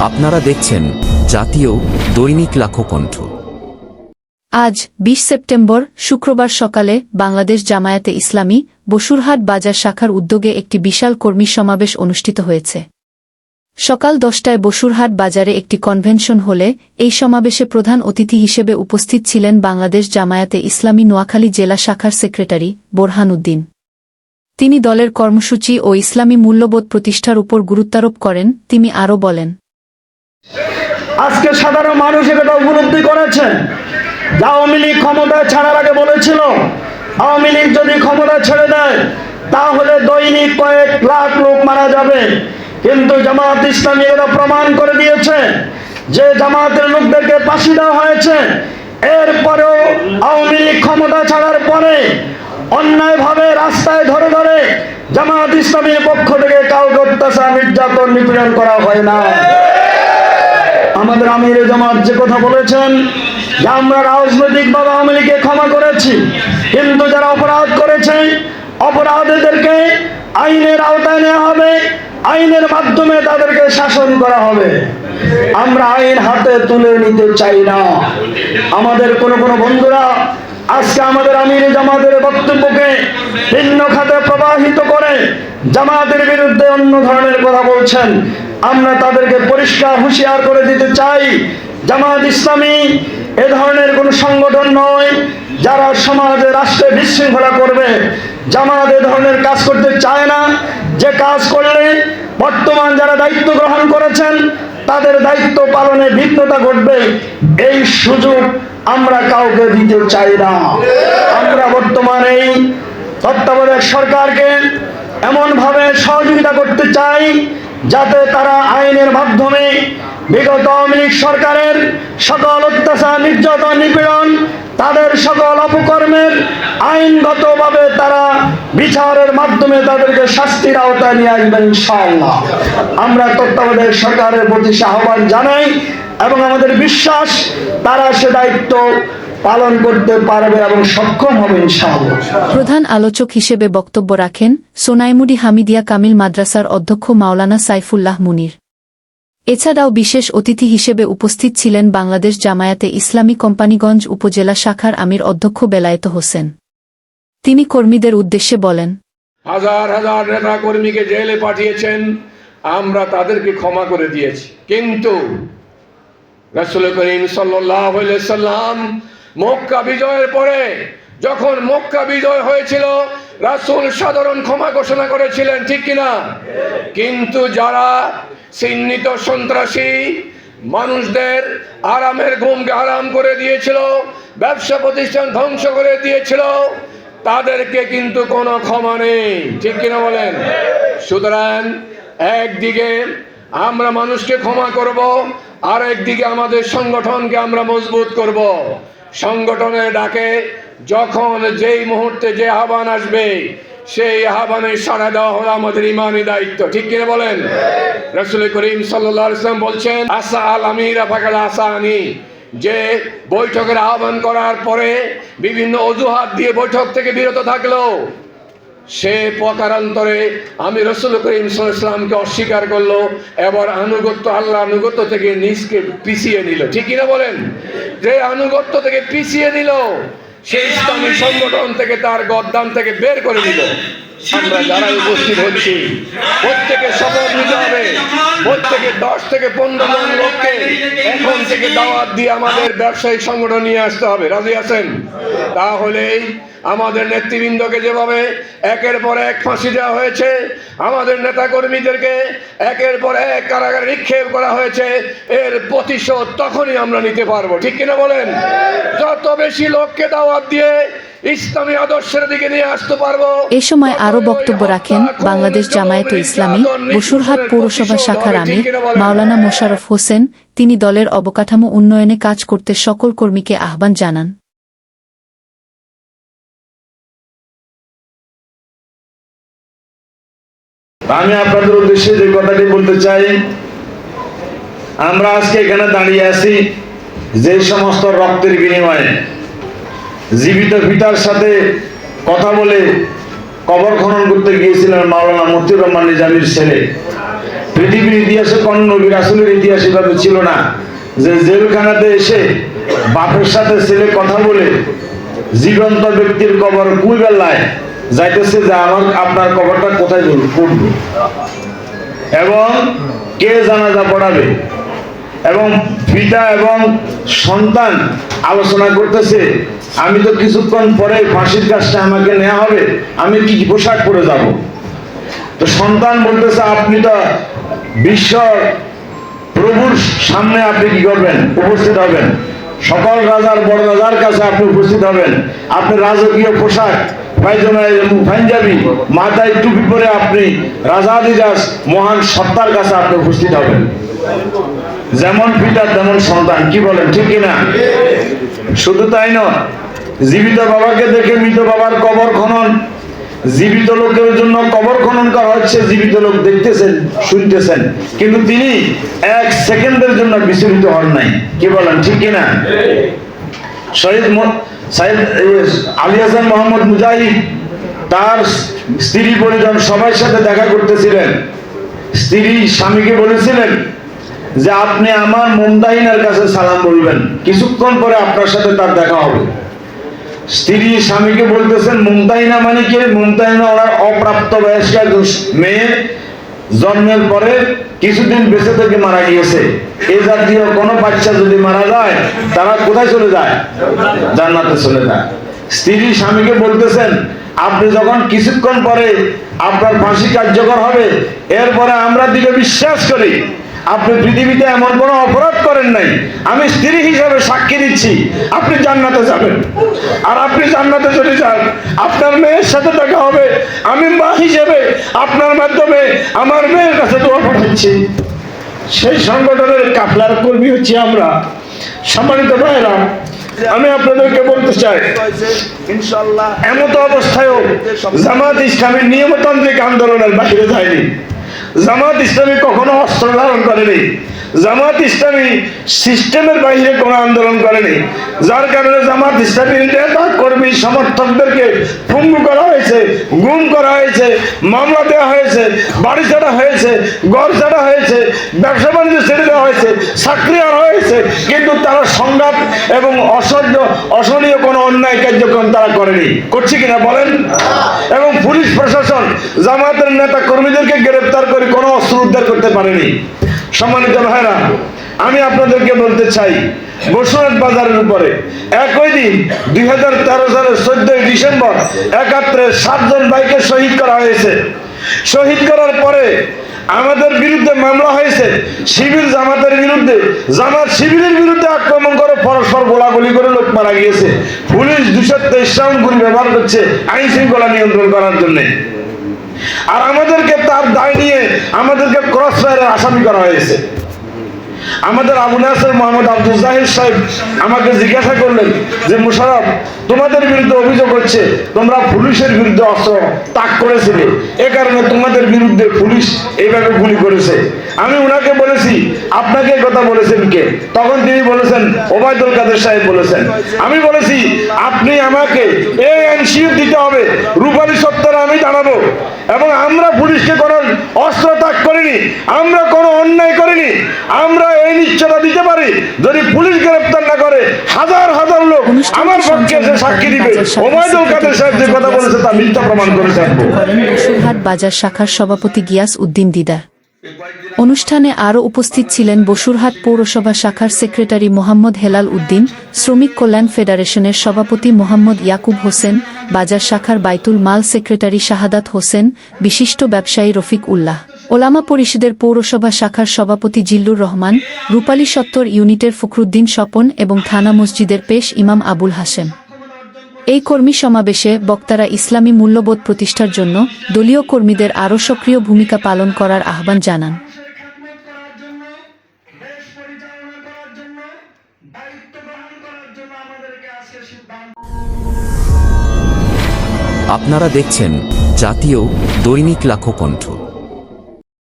আপনারা দেখছেন জাতীয় দৈনিক লাখকণ্ঠ। আজ ২০ সেপ্টেম্বর শুক্রবার সকালে বাংলাদেশ জামায়াতে ইসলামী বসুরহাট বাজার শাখার উদ্যোগে একটি বিশাল কর্মী সমাবেশ অনুষ্ঠিত হয়েছে। সকাল ১০টায় বসুরহাট বাজারে একটি কনভেনশন হলে এই সমাবেশে প্রধান অতিথি হিসেবে উপস্থিত ছিলেন বাংলাদেশ জামায়াতে ইসলামী নোয়াখালী জেলা শাখার সেক্রেটারি বোরহান উদ্দিন। তিনি দলের কর্মসূচি ও ইসলামী মূল্যবোধ প্রতিষ্ঠার উপর গুরুত্বারোপ করেন। তিনি আরও বলেন, আজকে সাধারণ মানুষ এটা উপলব্ধি করেছে। আওয়ামী লীগ ক্ষমতায় ছাড়ার আগে বলেছিল আওয়ামী লীগ যদি ক্ষমতা ছেড়ে দেয় তাহলে দৈনিক কয়েক লাখ লোক মারা যাবে, কিন্তু জামায়াত ইসলামী এটা প্রমাণ করে দিয়েছে যে জামায়াতের লোকদেরকে ফাঁসি দেওয়া হয়েছে। এরপরেও আওয়ামী লীগ ক্ষমতা ছাড়ার পরে অন্যায়ভাবে রাস্তায় ধরে ধরে জামায়াত ইসলামীর পক্ষ থেকে কাউকে অত্যাচার নির্যাতন নিপীড়ন করা হয় না। আমাদের আমির জামাত যে কথা বলেছেন যে আমরা রাজনৈতিকভাবে আওয়ামী লীগকে ক্ষমা করেছি, কিন্তু যারা অপরাধ করেছে অপরাধীদেরকে আইনের আওতায় নেওয়া হবে, আইনের মাধ্যমে তাদেরকে শাসন করা হবে। আমরা আইন হাতে তুলে নিতে চাই না। আমাদের কোন বন্ধুরা আজকে আমাদের আমির জামাতের বক্তব্যকে ভিন্ন খাতে প্রবাহিত করে জামাতের বিরুদ্ধে অন্য ধরনের কথা বলছেন। আমরা তাদেরকে পরিষ্কার হুঁশিয়ার করে দিতে চাই, জামাত ইসলামী এ ধরনের কোন সংগঠন নয় যারা সমাজে রাষ্ট্রে বিশৃঙ্খলা করবে। জামাত এ ধরনের কাজ করতে চায় না, যে কাজ করলে বর্তমান যারা দায়িত্ব গ্রহণ করেছেন তাদের দায়িত্ব পালনে বিঘ্নতা ঘটবে, এই সুযোগ আমরা কাউকে দিতে চাই না। আমরা বর্তমানে এই তত্ত্বাবধায়ক সরকারকে এমন ভাবে সহযোগিতা করতে চাই যাতে তারা আইনের মাধ্যমে বিগত আওয়ামী লীগ সরকারের সকল অত্যাচার নির্যাতন নিপীড়ন তাদের সকল অপকর্মের আইনগতভাবে তারা বিচারের মাধ্যমে তাদেরকে শাস্তির আওতায় নিয়ে আসবেন ইনশাআল্লাহ। আমরা তত্ত্বাবধায়ক সরকারের প্রতি আহ্বান জানাই এবং আমাদের বিশ্বাস তারা সে দায়িত্ব পালন করতে পারবে এবং সক্ষম হবে ইনশাআল্লাহ। প্রধান আলোচক হিসেবে বক্তব্য রাখেন সোনাইমুডি হামিদিয়া কামিল মাদ্রাসার অধ্যক্ষ মাওলানা সাইফুল্লাহ মুনির। এছাড়াও বিশেষ অতিথি হিসেবে উপস্থিত ছিলেন বাংলাদেশ জামায়াতে ইসলামী কোম্পানীগঞ্জ উপজেলা শাখার আমির অধ্যক্ষ বেলায়েত হোসেন। তিনি কর্মীদের উদ্দেশ্যে বলেন, হাজার হাজার নেতা কর্মীকে জেলে পাঠিয়েছেন, আমরা তাদেরকে ক্ষমা করে দিয়েছি, কিন্তু রাসূল করিম সাল্লাল্লাহু আলাইহি সাল্লাম মক্কা বিজয়ের পরে যখন মক্কা বিজয় হয়েছিল রাসূল সাধারণ ক্ষমা ঘোষণা করেছিলেন, ঠিক কিনা? কিন্তু যারা চিহ্নিত সন্ত্রাসী মানুষদের আরামের ঘুমকে হারাম করে দিয়েছিল, ব্যবসা প্রতিষ্ঠান ধ্বংস করে দিয়েছিল, তাদেরকে কিন্তু কোনো ক্ষমা নেই, ঠিক কিনা বলেন? সুতরাং একদিকে আমরা মানুষকে ক্ষমা করব, আর একদিকে আমাদের সংগঠনকে আমরা মজবুত করব। সংগঠনের ডাকে যখন যেই মুহূর্তে যে আহ্বান আসবে সেই আহ্বানে সাড়া দেওয়া হলো আমাদের ইমানি দায়িত্ব, ঠিক কিনা বলেন? রাসূল করিম সাল্লাল্লাহু আলাইহি ওয়াসাল্লাম বলছেন, আসা আল আমিরা ফাকাল আসানি, যে বৈঠকের আহ্বান করার পরে বিভিন্ন অজুহাত দিয়ে বৈঠক থেকে বিরত থাকলো, সে প্রকারান্তরে আমি রাসূল করিম সাল্লাল্লাহু আলাইহি ওয়াসাল্লামকে অস্বীকার করলো, এবার আনুগত্য আল্লাহ আনুগত্য থেকে নিজকে পিছিয়ে নিল, ঠিক কিনা বলেন? যে আনুগত্য থেকে পিছিয়ে নিল সেই ইসলামী সংগঠন থেকে তার গদ্দান থেকে বের করে দিল। আমরা যারা উপস্থিত হচ্ছি প্রত্যেকে শপথ নিতে হবে, প্রত্যেকে 10 থেকে 15 জন লোককে এখন থেকে দাওয়াত দিয়ে আমাদের ব্যবসায়িক সংগঠন নিয়ে আসতে হবে। রাজি আছেন? তাহলেই আমাদের নেতৃবৃন্দকে যেভাবে একের পর এক ফাঁসি দেওয়া হয়েছে, আমাদের নেতা কর্মীদেরকে একের পর এক কারাগারে নিক্ষেপ করা হয়েছে, এর প্রতিশোধ তখনই আমরা নিতে পারবো, ঠিক কিনা বলেন? যত বেশি লোককে দাওয়াত দিয়ে ইসলামী আদর্শের দিকে নিয়ে আসতে পারবো। এ সময় আরও বক্তব্য রাখেন বাংলাদেশ জামায়াতে ইসলামী বসুরহাট পৌরসভা শাখার আমির মাওলানা মোশাররফ হোসেন। তিনি দলের অবকাঠামো উন্নয়নে কাজ করতে সকল কর্মীকে আহ্বান জানান। আমি আপনাদের উদ্দেশ্যে যে কথাটি বলতে চাই, আমরা আজকে এখানে দাঁড়িয়ে আছি যে সমস্ত রক্তের বিনিময়ে জীবিত পিতার সাথে কথা বলে কবর খনন করতে গিয়েছিলেন মাওলানা মতিউর রহমান নিজামীর ছেলে, পৃথিবীর ইতিহাসে কোন নবী রাসূলের ইতিহাসে এভাবে ছিল না যে জেলখানাতে এসে বাপের সাথে ছেলে কথা বলে জীবন্ত ব্যক্তির কবর কুই বেলায় যাইতেছে যে আপনার কবরটা কোথায় পড়বে এবং কে জানাজা পড়াবে, এবং পিতা এবং সন্তান আলোচনা করতেছে আমি তো কিছুক্ষণ পরে ফাঁসির কাজটা আমাকে নেওয়া হবে, আমি কি পোশাক পরে যাব। তো সন্তান বলতেছে আপনি তো বিশ্ব প্রভুর সামনে আপনি কি করবেন, উপস্থিত হবেন, সকল রাজার বড় রাজার কাছে আপনি উপস্থিত হবেন, আপনি রাজকীয় পোশাক পাঞ্জাবি মাথায় টুপি পরে আপনি রাজাধিরাজ মহান সত্তার কাছে আপনি উপস্থিত হবেন। যেমন পিতা তেমন সন্তান, কি বলেন ঠিক কিনা? শুধু তাই নয়, জীবিত বাবাকে দেখে মৃত বাবার কবর খনন, জীবিত লোকের জন্য কবর খনন করা হচ্ছে, জীবিত লোক দেখতেছেন শুনতেছেন, কিন্তু তিনি এক সেকেন্ডের জন্য বিচলিত হন নাই, কি বলেন ঠিক কিনা? শহীদ আলী হাসান মোহাম্মদ মুজাহিদ তার স্ত্রী পরিজন সবার সাথে দেখা করতেছিলেন, স্ত্রী স্বামীকে বলেছিলেন যে আপনি আমার মুমতাহিনার কাছে সালাম বলবেন, কিছুক্ষণ পরে আপনার সাথে তার দেখা হবে। স্ত্রী স্বামীকে বলতেছেন মুমতাহিনা মানে কি? মুমতাহিনা ওনার অপ্রাপ্ত বয়স্ক মেয়ে, জন্মের পরে কিছুদিন বেঁচে থেকে মারা গিয়েছে। এই জাতীয় কোনো বাচ্চা যদি মারা যায় তারা কোথায় চলে যায়? জান্নাতে চলে যায়। স্ত্রী স্বামীকে বলতেছেন আপনি যখন কিছুক্ষণ পরে আপনার ফাঁসি কার্যকর হবে, এরপরে আমরা দিকে বিশ্বাস করি আপনি পৃথিবীতে এমন কোনো অপরাধ করেন নাই, আমি স্ত্রী হিসাবে সাক্ষী দিচ্ছি আপনি জান্নাতে যাবেন। আর আপনি জান্নাতে চলে যান, আপনার মেয়ের সাথে দেখা হবে, আমি মা হিসেবে আপনার মাধ্যমে আমার মেয়ের কাছে দোয়া পাঠাচ্ছি। সেই সংগঠনের কাফলার কর্মী হচ্ছি আমরা। সম্মানিত ভাইরা, আমি আপনাদেরকে বলতে চাই ইনশাআল্লাহ এমত অবস্থায়ও জামাত ইসলামী নিয়মতান্ত্রিক আন্দোলনের বাইরে যায়নি। জামাত ইসলামী কখনো অস্ত্র ধারণ করেনি, জামাত ইসলামী সিস্টেমের বাইরে কোনো আন্দোলন করেনি, যার কারণে জামাত ইসলামীর নেতা কর্মী সমর্থকদেরকে পঙ্গু করা হয়েছে, গুম করা হয়েছে, মামলা দেওয়া হয়েছে, বাড়ি ছাড়া হয়েছে, ঘর ছাড়া হয়েছে, ব্যবসা বাণিজ্য ছেড়ে দেওয়া হয়েছে, চাকরি আর হয়েছে, কিন্তু তারা সংঘাত এবং অসহনীয় কোনো অন্যায় কার্যক্রম তারা করেনি। করছে কিনা বলেন? এবং পুলিশ প্রশাসন জামাতের নেতা কর্মীদেরকে গ্রেফতার করে কোনো অস্ত্র উদ্ধার করতে পারেনি। সম্মানিত ভাইরা, আমি আপনাদেরকে বলতে চাই বসুরহাট বাজারের উপরে একই দিন 2013 সালের 14 ডিসেম্বর একাত্রে 7 জন ভাইকে শহীদ করা হয়েছে। শহীদ করার পরে আমাদের বিরুদ্ধে মামলা হয়েছে, শিবির জামাতের বিরুদ্ধে, জামাত শিবিরের বিরুদ্ধে আক্রমণ করে পরস্পর গোলাগুলি করে লোক মারা গিয়েছে। পুলিশ 223 রাউন্ড গুলি ব্যবহার করছে আইন শৃঙ্খলা নিয়ন্ত্রণ করার জন্য। আর আমাদেরকে তার দায় নিয়ে আমাদেরকে ক্রস ফায়ারের আসামি করা হয়েছে। আমাদের আবু নাসের মোহাম্মদ আব্দুল জাহির সাহেব আমাকে জিজ্ঞাসা করলেন যে মুশারফ, তোমাদের বিরুদ্ধে অভিযোগ হচ্ছে তোমরা পুলিশের বিরুদ্ধে অস্ত্র তাক করেছিলে, এ কারণে তোমাদের বিরুদ্ধে পুলিশ এইভাবে গুলি করেছে। আমি উনাকে বলেছি আপনাকে কথা বলেছেন কে? তখন তিনি বলেছেন ওবায়দুল কাদের সাহেব বলেছেন। আমি বলেছি আপনি আমাকে এই এনসিও দিতে হবে, রূপালী সত্তর আমি জানাবো, এবং আমরা পুলিশকে কোনো অস্ত্র তাক করিনি, আমরা কোনো অন্যায় করিনি। আমরা এই নিশ্চয়তা দিতে পারি যদি পুলিশ গ্রেফতার না করে হাজার হাজার লোক আমার পক্ষে এসে সাক্ষী দিবে ওবায়দুল কাদের সাহেব যে কথা বলেছে তা মিথ্যা প্রমাণ করে থাকবো। বসুরহাট বাজার শাখার সভাপতি গিয়াস উদ্দিন দিদার। অনুষ্ঠানে আরও উপস্থিত ছিলেন বসুরহাট পৌরসভা শাখার সেক্রেটারি মোহাম্মদ হেলাল উদ্দিন, শ্রমিক কল্যাণ ফেডারেশনের সভাপতি মোহাম্মদ ইয়াকুব হোসেন, বাজার শাখার বাইতুল মাল সেক্রেটারি শাহাদাত হোসেন, বিশিষ্ট ব্যবসায়ী রফিক উল্লাহ, ওলামা পরিষদের পৌরসভা শাখার সভাপতি জিল্লুর রহমান, রূপালী সত্তর ইউনিটের ফখরুদ্দিন স্বপন এবং থানা মসজিদের পেশ ইমাম আবুল হাশেম। এই কর্মী সমাবেশে বক্তারা ইসলামী মূল্যবোধ প্রতিষ্ঠার জন্য দলীয় কর্মীদের আরও সক্রিয় ভূমিকা পালন করার আহ্বান জানান। আপনারা দেখছেন জাতীয় দৈনিক লাখো কণ্ঠ।